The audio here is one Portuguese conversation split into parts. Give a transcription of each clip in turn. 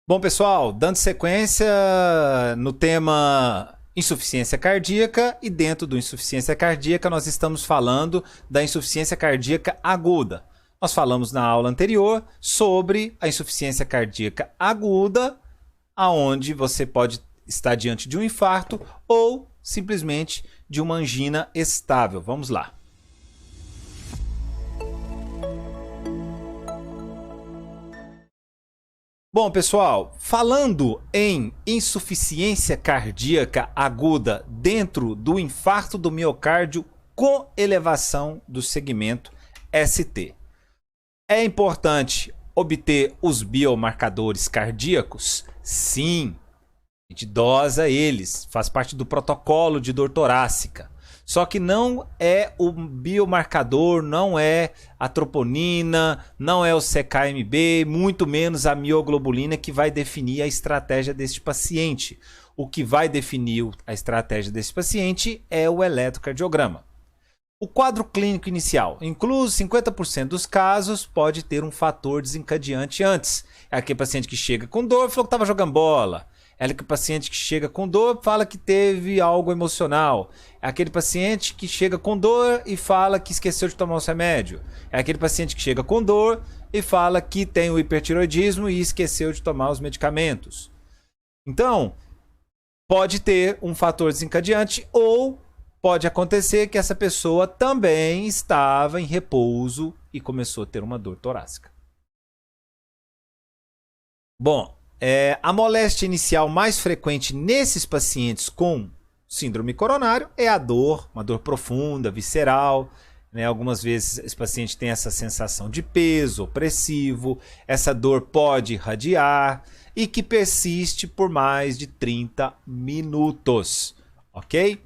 Bom, pessoal, dando sequência no tema insuficiência cardíaca, e dentro do insuficiência cardíaca nós estamos falando da insuficiência cardíaca aguda. Nós falamos na aula anterior sobre a insuficiência cardíaca aguda, aonde você pode estar diante de um infarto ou simplesmente de uma angina estável. Vamos lá. Bom, pessoal, falando em insuficiência cardíaca aguda dentro do infarto do miocárdio com elevação do segmento ST, é importante obter os biomarcadores cardíacos? Sim, a gente dosa eles, faz parte do protocolo de dor torácica. Só que não é o biomarcador, não é a troponina, não é o CKMB, muito menos a mioglobulina que vai definir a estratégia deste paciente. O que vai definir a estratégia desse paciente é o eletrocardiograma. O quadro clínico inicial, incluso 50% dos casos, pode ter um fator desencadeante antes. É aquele paciente que chega com dor e falou que estava jogando bola. É aquele paciente que chega com dor e fala que teve algo emocional. É aquele paciente que chega com dor e fala que esqueceu de tomar os remédios. É aquele paciente que chega com dor e fala que tem o hipertiroidismo e esqueceu de tomar os medicamentos. Então, pode ter um fator desencadeante ou pode acontecer que essa pessoa também estava em repouso e começou a ter uma dor torácica. Bom, a moléstia inicial mais frequente nesses pacientes com síndrome coronário é a dor, uma dor profunda, visceral. Algumas vezes esse paciente tem essa sensação de peso opressivo, essa dor pode irradiar e que persiste por mais de 30 minutos, ok?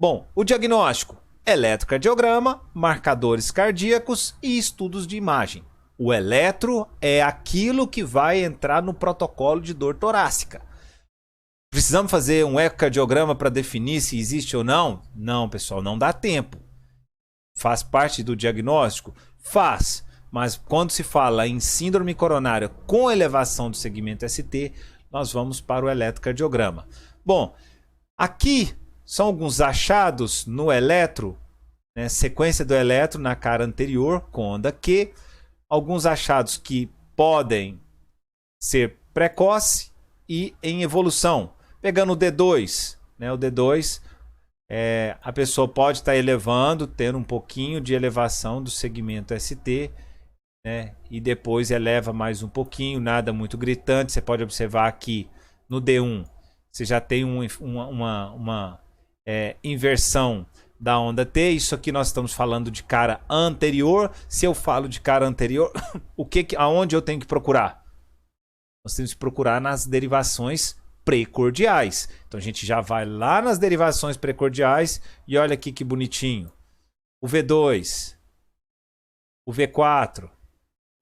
Bom, o diagnóstico: eletrocardiograma, marcadores cardíacos e estudos de imagem. O eletro é aquilo que vai entrar no protocolo de dor torácica. Precisamos fazer um ecocardiograma para definir se existe ou não? Não, pessoal, não dá tempo. Faz parte do diagnóstico? Faz. Mas quando se fala em síndrome coronária com elevação do segmento ST, nós vamos para o eletrocardiograma. Bom, aqui são alguns achados no eletro, sequência do eletro na cara anterior, com onda Q. Alguns achados que podem ser precoce e em evolução. Pegando o D2, o D2, a pessoa pode estar elevando, tendo um pouquinho de elevação do segmento ST, e depois eleva mais um pouquinho, nada muito gritante. Você pode observar aqui no D1, você já tem uma inversão da onda T. Isso aqui nós estamos falando de cara anterior. Se eu falo de cara anterior, aonde eu tenho que procurar? Nós temos que procurar nas derivações precordiais. Então a gente já vai lá nas derivações precordiais e olha aqui que bonitinho. O V2, o V4,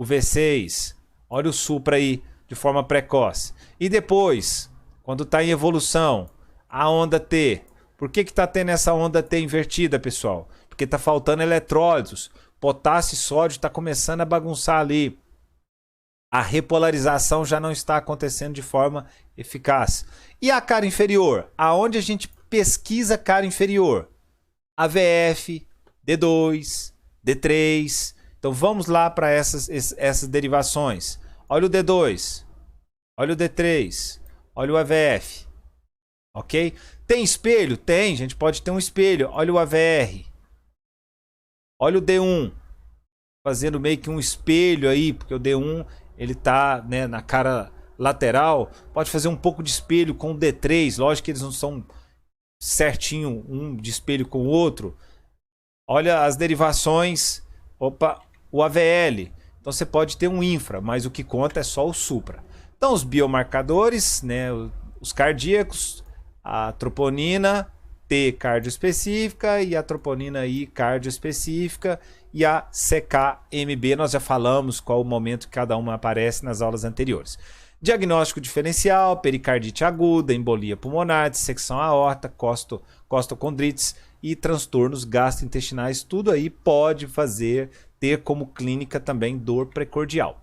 o V6. Olha o supra aí de forma precoce. E depois, quando está em evolução, a onda T. Por que está tendo essa onda T invertida, pessoal? Porque está faltando eletrólitos. Potássio e sódio está começando a bagunçar ali. A repolarização já não está acontecendo de forma eficaz. E a cara inferior? Aonde a gente pesquisa a cara inferior? AVF, D2, D3. Então vamos lá para essas derivações. Olha o D2. Olha o D3. Olha o AVF. Ok? Tem espelho? Tem, a gente pode ter um espelho. Olha o AVR. Olha o D1. Fazendo meio que um espelho aí, porque o D1 ele tá na cara lateral. Pode fazer um pouco de espelho com o D3. Lógico que eles não são certinho um de espelho com o outro. Olha as derivações. Opa, o AVL. Então você pode ter um infra, mas o que conta é só o supra. Então os biomarcadores, os cardíacos, a troponina T cardioespecífica e a troponina I cardioespecífica e a CKMB. Nós já falamos qual o momento que cada uma aparece nas aulas anteriores. Diagnóstico diferencial: pericardite aguda, embolia pulmonar, dissecção aorta, costocondrites e transtornos gastrointestinais. Tudo aí pode ter como clínica também dor precordial.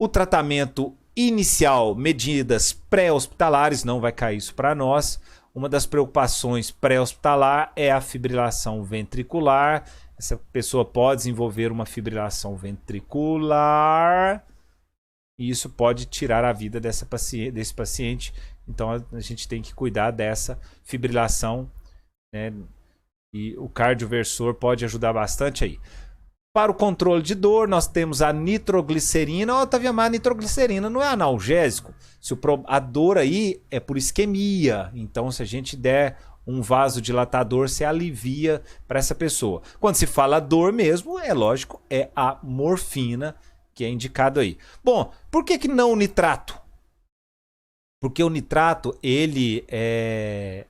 O tratamento inicial medidas pré-hospitalares, não vai cair isso para nós. Uma das preocupações pré-hospitalar é a fibrilação ventricular. Essa pessoa pode desenvolver uma fibrilação ventricular e isso pode tirar a vida desse paciente. Então a gente tem que cuidar dessa fibrilação, né? E o cardioversor pode ajudar bastante aí. Para o controle de dor, nós temos a nitroglicerina. Otávio, a nitroglicerina não é analgésico. A dor aí é por isquemia. Então, se a gente der um vasodilatador, se alivia para essa pessoa. Quando se fala dor mesmo, é lógico, é a morfina que é indicado aí. Bom, por que não o nitrato? Porque o nitrato, ele é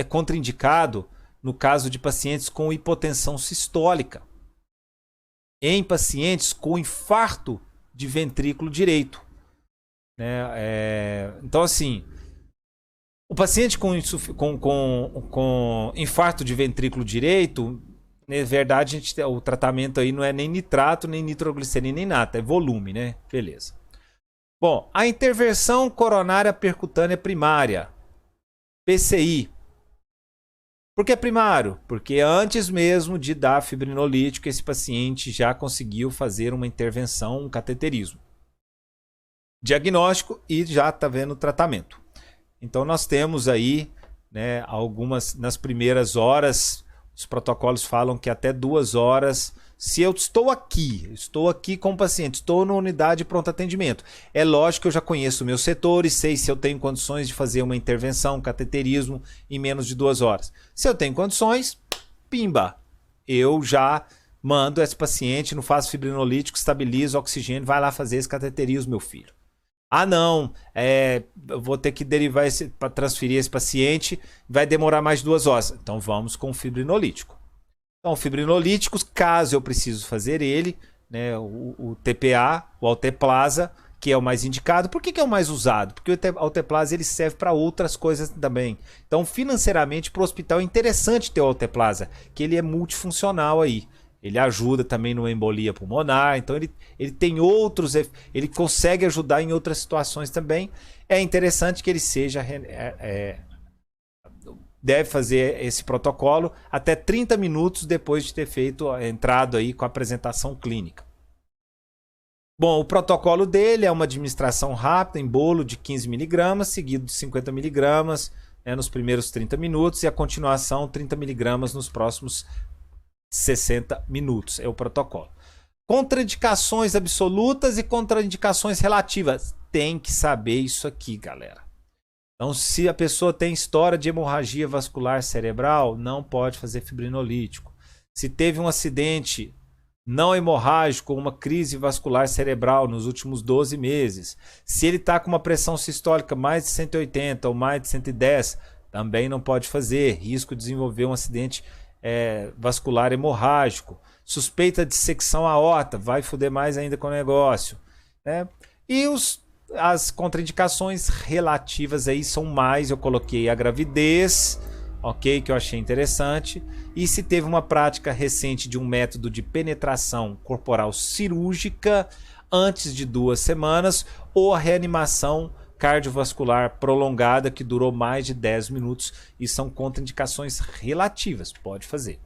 contraindicado no caso de pacientes com hipotensão sistólica, em pacientes com infarto de ventrículo direito, né? Então, assim, o paciente com infarto de ventrículo direito, na verdade, o tratamento aí não é nem nitrato, nem nitroglicerina, nem nada, é volume, né? Beleza. Bom, a intervenção coronária percutânea primária, PCI. Por que primário? Porque antes mesmo de dar fibrinolítico, esse paciente já conseguiu fazer uma intervenção, um cateterismo. Diagnóstico e já está vendo o tratamento. Então nós temos aí, né, algumas, nas primeiras horas, os protocolos falam que até 2 horas, se eu estou aqui com o paciente, estou na unidade de pronto atendimento. É lógico que eu já conheço meus setores, sei se eu tenho condições de fazer uma intervenção, um cateterismo em menos de 2 horas. Se eu tenho condições, pimba, eu já mando esse paciente, não faço fibrinolítico, estabilizo o oxigênio, vai lá fazer esse cateterismo, meu filho. Ah, não, eu vou ter que derivar para transferir esse paciente, vai demorar mais de 2 horas. Então vamos com o fibrinolítico. Então, fibrinolíticos, caso eu preciso fazer ele, né, o TPA, o Alteplasa, que é o mais indicado. Por que é o mais usado? Porque o Alteplasa ele serve para outras coisas também. Então, financeiramente, para o hospital é interessante ter o Alteplasa, que ele é multifuncional aí. Ele ajuda também no embolia pulmonar, então ele tem outros, ele consegue ajudar em outras situações também. É interessante que ele seja, deve fazer esse protocolo até 30 minutos depois de ter entrado aí com a apresentação clínica. Bom, o protocolo dele é uma administração rápida em bolo de 15 mg, seguido de 50 mg, né, nos primeiros 30 minutos e a continuação 30 mg nos próximos 60 minutos, é o protocolo. Contraindicações absolutas e contraindicações relativas. Tem que saber isso aqui, galera. Então, se a pessoa tem história de hemorragia vascular cerebral, não pode fazer fibrinolítico. Se teve um acidente não hemorrágico, uma crise vascular cerebral nos últimos 12 meses, se ele está com uma pressão sistólica mais de 180 ou mais de 110, também não pode fazer. Risco de desenvolver um acidente vascular hemorrágico, suspeita de dissecção aorta, vai foder mais ainda com o negócio, né? E as contraindicações relativas aí são mais, eu coloquei a gravidez, ok, que eu achei interessante, e se teve uma prática recente de um método de penetração corporal cirúrgica antes de 2 semanas, ou a reanimação cardiovascular prolongada que durou mais de 10 minutos e são contraindicações relativas, pode fazer.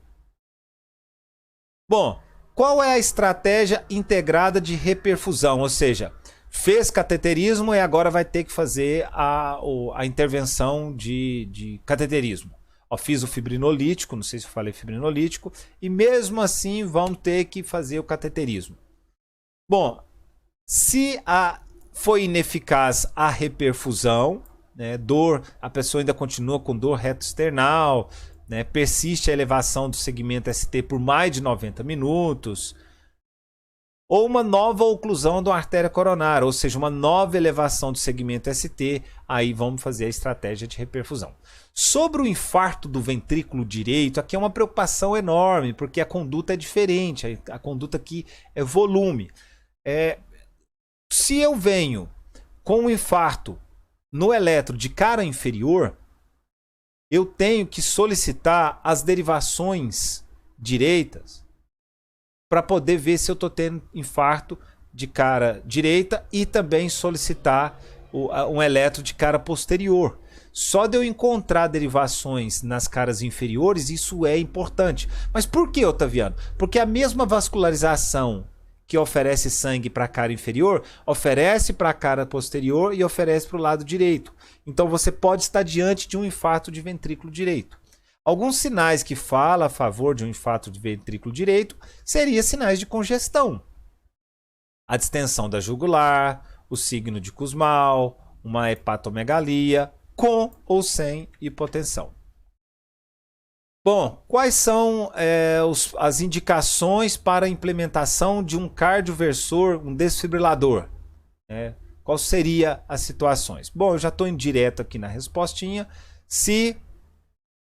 Bom, qual é a estratégia integrada de reperfusão? Ou seja, fez cateterismo e agora vai ter que fazer a intervenção de cateterismo. Ó, fiz o fibrinolítico, não sei se eu falei fibrinolítico, e mesmo assim vão ter que fazer o cateterismo. Bom, se foi ineficaz a reperfusão, né, a pessoa ainda continua com dor reto-external, né, persiste a elevação do segmento ST por mais de 90 minutos, ou uma nova oclusão da artéria coronária, ou seja, uma nova elevação do segmento ST, aí vamos fazer a estratégia de reperfusão. Sobre o infarto do ventrículo direito, aqui é uma preocupação enorme, porque a conduta é diferente, a conduta aqui é volume. Se eu venho com um infarto no eletro de cara inferior, eu tenho que solicitar as derivações direitas para poder ver se eu estou tendo infarto de cara direita e também solicitar um eletro de cara posterior. Só de eu encontrar derivações nas caras inferiores, isso é importante. Mas por que, Otaviano? Porque a mesma vascularização que oferece sangue para a cara inferior, oferece para a cara posterior e oferece para o lado direito. Então você pode estar diante de um infarto de ventrículo direito. Alguns sinais que falam a favor de um infarto de ventrículo direito seriam sinais de congestão. A distensão da jugular, o signo de Kussmaul, uma hepatomegalia, com ou sem hipotensão. Bom, quais são as indicações para a implementação de um cardioversor, um desfibrilador? Quais seriam as situações? Bom, eu já estou indo direto aqui na respostinha. Se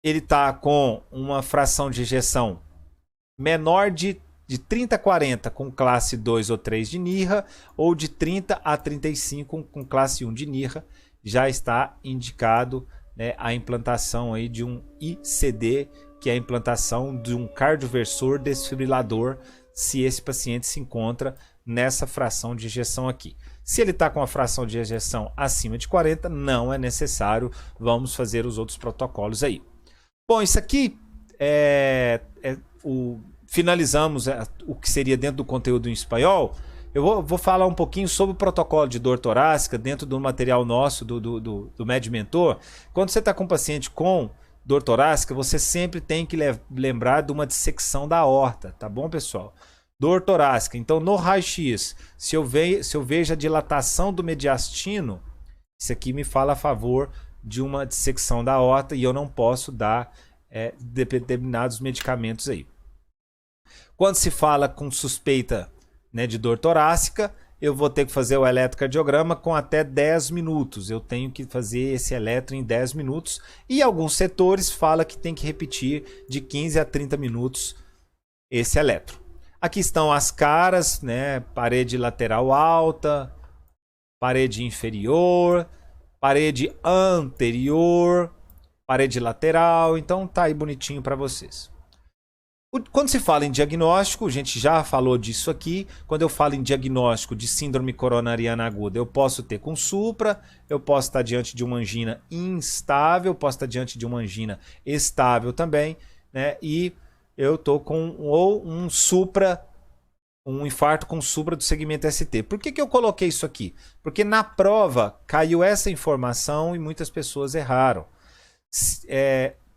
ele está com uma fração de ejeção menor de 30 a 40 com classe 2 ou 3 de NIRA, ou de 30 a 35 com classe 1 de NIRA, já está indicado, né, a implantação aí de um ICD, que é a implantação de um cardioversor desfibrilador, se esse paciente se encontra nessa fração de ejeção aqui. Se ele está com a fração de ejeção acima de 40, não é necessário, vamos fazer os outros protocolos aí. Bom, isso aqui finalizamos o que seria dentro do conteúdo em espanhol. Eu vou falar um pouquinho sobre o protocolo de dor torácica dentro do material nosso, do MedMentor. Quando você está com um paciente com dor torácica, você sempre tem que lembrar de uma dissecção da aorta, tá bom, pessoal? Dor torácica. Então, no raio-x, se eu vejo a dilatação do mediastino, isso aqui me fala a favor de uma dissecção da aorta e eu não posso dar determinados medicamentos aí. Quando se fala com suspeita, né, de dor torácica, eu vou ter que fazer o eletrocardiograma com até 10 minutos. Eu tenho que fazer esse eletro em 10 minutos. E alguns setores falam que tem que repetir de 15 a 30 minutos esse eletro. Aqui estão as caras, né? Parede lateral alta, parede inferior, parede anterior, parede lateral. Então tá aí bonitinho para vocês. Quando se fala em diagnóstico, a gente já falou disso aqui. Quando eu falo em diagnóstico de síndrome coronariana aguda, eu posso ter com supra, eu posso estar diante de uma angina instável, posso estar diante de uma angina estável também, né? E eu estou com um supra, um infarto com supra do segmento ST. Por que eu coloquei isso aqui? Porque na prova caiu essa informação e muitas pessoas erraram.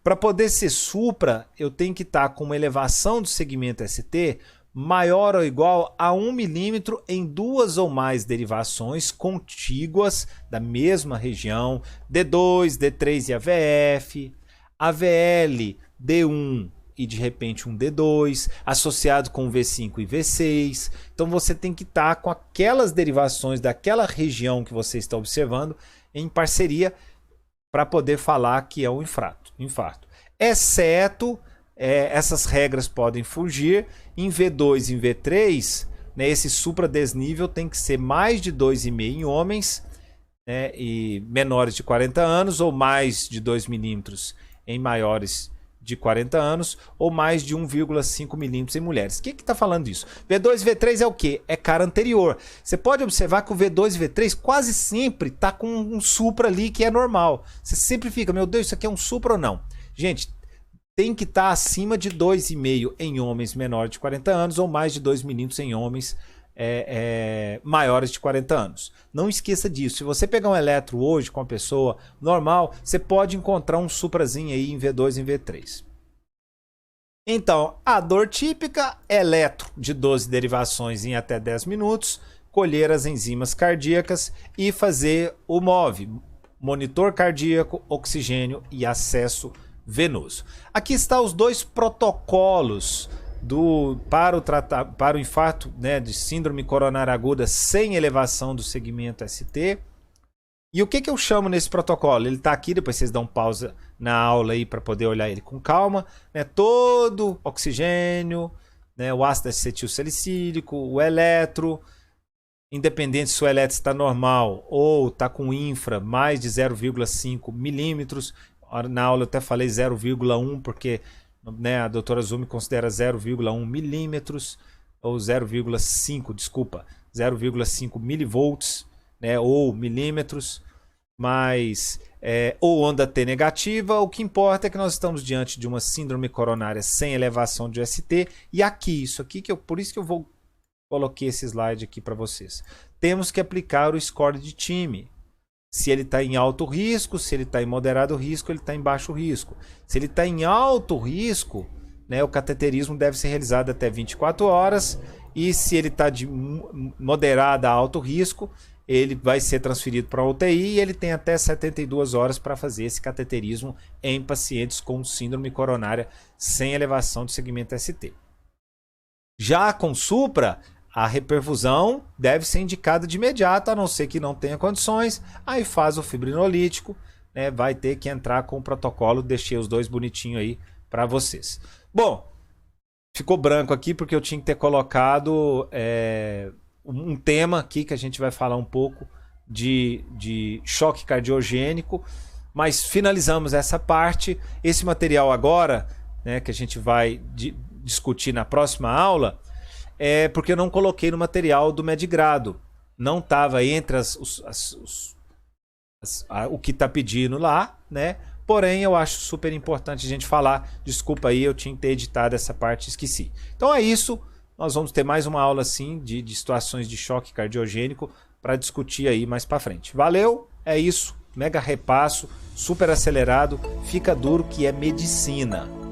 Para poder ser supra, eu tenho que estar com uma elevação do segmento ST maior ou igual a 1 milímetro em duas ou mais derivações contíguas da mesma região, D2, D3 e AVF, AVL, D1 e de repente um D2, associado com V5 e V6. Então você tem que estar com aquelas derivações daquela região que você está observando em parceria para poder falar que é um infarto. Exceto, essas regras podem fugir, em V2 e em V3, né, esse supradesnível tem que ser mais de 2,5 em homens, né, e menores de 40 anos, ou mais de 2 milímetros em maiores de 40 anos, ou mais de 1,5 milímetros em mulheres. O que está falando isso? V2 e V3 é o quê? É cara anterior. Você pode observar que o V2 e V3 quase sempre está com um supra ali que é normal. Você sempre fica, meu Deus, isso aqui é um supra ou não? Gente, tem que estar acima de 2,5 em homens menores de 40 anos, ou mais de 2 milímetros em homens maiores de 40 anos. Não esqueça disso. Se você pegar um eletro hoje com uma pessoa normal, você pode encontrar um suprazinho aí em V2 e em V3. Então, a dor típica, eletro de 12 derivações em até 10 minutos, colher as enzimas cardíacas e fazer o MOV, monitor cardíaco, oxigênio e acesso venoso. Aqui estão os dois protocolos para o infarto, né, de síndrome coronária aguda sem elevação do segmento ST. E o que eu chamo nesse protocolo? Ele está aqui, depois vocês dão pausa na aula aí para poder olhar ele com calma, né? Todo oxigênio, né, o ácido acetil salicílico, o eletro, independente se o eletro está normal ou está com infra mais de 0,5 milímetros. Na aula eu até falei 0,1 porque, né, a doutora Zumi considera 0,1 milímetros ou 0,5, desculpa, 0,5 milivolts, né, ou milímetros, mas ou onda T negativa. O que importa é que nós estamos diante de uma síndrome coronária sem elevação de ST, e aqui, isso aqui, por isso que eu coloquei esse slide aqui para vocês. Temos que aplicar o score de time. Se ele está em alto risco, se ele está em moderado risco, ele está em baixo risco. Se ele está em alto risco, né, o cateterismo deve ser realizado até 24 horas, e se ele está de moderado a alto risco, ele vai ser transferido para a UTI, e ele tem até 72 horas para fazer esse cateterismo em pacientes com síndrome coronária sem elevação de segmento ST. Já com supra, a reperfusão deve ser indicada de imediato, a não ser que não tenha condições. Aí faz o fibrinolítico, né? Vai ter que entrar com o protocolo. Deixei os dois bonitinhos aí para vocês. Bom, ficou branco aqui porque eu tinha que ter colocado um tema aqui que a gente vai falar um pouco de choque cardiogênico. Mas finalizamos essa parte. Esse material agora, né, que a gente vai discutir na próxima aula, porque eu não coloquei no material do Medgrado. Não estava entre o que está pedindo lá, né? Porém, eu acho super importante a gente falar. Desculpa aí, eu tinha que ter editado essa parte e esqueci. Então é isso. Nós vamos ter mais uma aula assim de situações de choque cardiogênico para discutir aí mais para frente. Valeu, é isso. Mega repasso, super acelerado. Fica duro que é medicina.